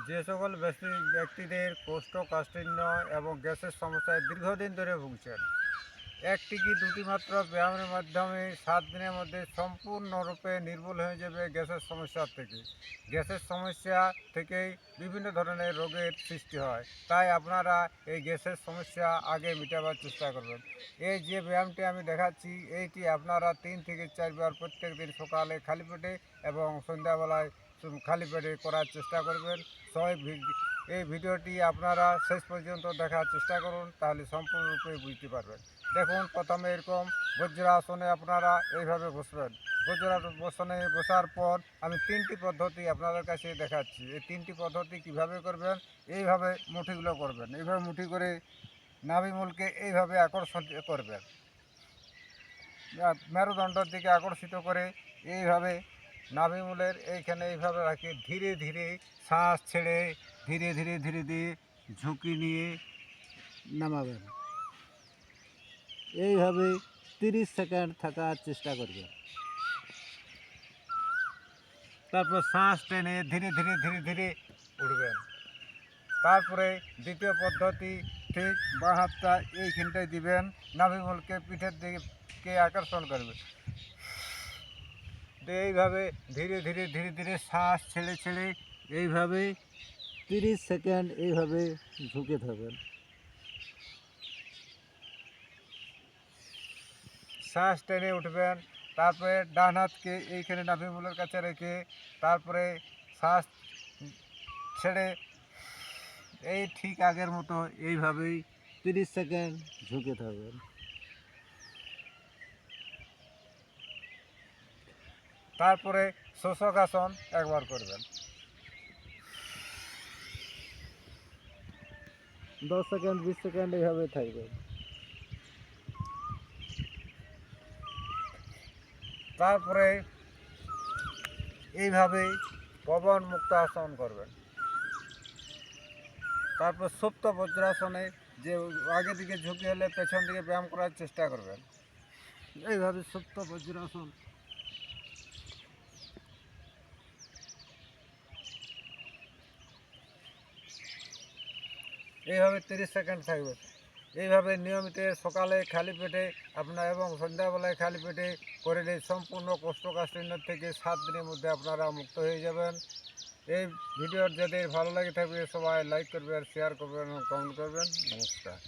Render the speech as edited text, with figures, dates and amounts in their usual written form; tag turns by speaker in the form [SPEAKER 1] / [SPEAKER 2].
[SPEAKER 1] যে সকল ব্যক্তিদের কোষ্ঠকাঠিন্য এবং গ্যাসের সমস্যায় দীর্ঘদিন ধরে ভুগছেন, একটি কি দুটি মাত্র ব্যায়ামের মাধ্যমে 7 দিনের মধ্যে সম্পূর্ণরূপে নির্মূল হয়ে যাবে গ্যাসের সমস্যা থেকে। গ্যাসের সমস্যা থেকেই বিভিন্ন ধরনের রোগের সৃষ্টি হয়, তাই আপনারা এই গ্যাসের সমস্যা আগে মেটাবার চেষ্টা করবেন। এই যে ব্যায়ামটি আমি দেখাচ্ছি, এইটি আপনারা 3 থেকে 4 বার প্রত্যেক দিন সকালে খালি পেটে এবং সন্ধ্যাবেলায় খালি পেটে করার চেষ্টা করবেন। এই ভিডিওটি আপনারা শেষ পর্যন্ত দেখার চেষ্টা করুন, তাহলে সম্পূর্ণরূপে বুঝতে পারবেন। দেখুন, প্রথমে এরকম বজ্রাসনে আপনারা এইভাবে বসবেন। বজ্রাসনে বসার পর আমি 3টি পদ্ধতি আপনাদের কাছে দেখাচ্ছি। এই 3টি পদ্ধতি কিভাবে করবেন, এইভাবে মুঠিগুলো করবেন। এইভাবে মুঠি করে নাভিমূলকে এইভাবে আকর্ষণ করবেন, মেরুদণ্ডের দিকে আকর্ষিত করে এইভাবে নাভিমূলের এইখানে এইভাবে রাখি। ধীরে ধীরে শ্বাস ছেড়ে ধীরে ধীরে ধীরে ধীরে ঝুঁকি নিয়ে নামাবেন। এইভাবে 30 সেকেন্ড থাকার চেষ্টা করবেন। তারপর শ্বাস টেনে ধীরে ধীরে ধীরে ধীরে উঠবেন। তারপরে দ্বিতীয় পদ্ধতি, ঠিক বাঁ হাতটা এইখানটায় দিবেন, নাভিমূলকে পিঠের দিকে আকর্ষণ করবেন। এইভাবে ধীরে ধীরে ধীরে ধীরে শ্বাস ছেড়ে ছেড়ে এইভাবে 30 সেকেন্ড এইভাবে ঝুঁকে থাকবেন। শ্বাস টেনে উঠবেন। তারপরে ডান হাতকে এইখানে নাভিমূলের কাছে রেখে তারপরে শ্বাস ছেড়ে এই ঠিক আগের মতো এইভাবেই 30 সেকেন্ড ঝুঁকে থাকবেন। তারপরে শোষকাসন একবার করবেন। 10 সেকেন্ড 20 সেকেন্ড এইভাবে থাকবেন। তারপরে এইভাবে পবন মুক্ত আসন করবেন। তারপর সুপ্ত বজ্রাসনে যে আগে দিকে ঝুঁকি হলে পেছন দিকে ব্যায়াম করার চেষ্টা করবেন। এইভাবে সুপ্ত বজ্রাসন। এইভাবে 30 সেকেন্ড থাকবে। এইভাবে নিয়মিত সকালে খালি পেটে আপনার এবং সন্ধ্যাবেলায় খালি পেটে করলে সম্পূর্ণ কোষ্ঠকাঠিন্য থেকে 7 দিনের মধ্যে আপনারা মুক্ত হয়ে যাবেন। এই ভিডিওর যাদের ভালো লাগে থাকবে সবাই লাইক করবেন, শেয়ার করবেন এবং কমেন্ট করবেন। নমস্কার।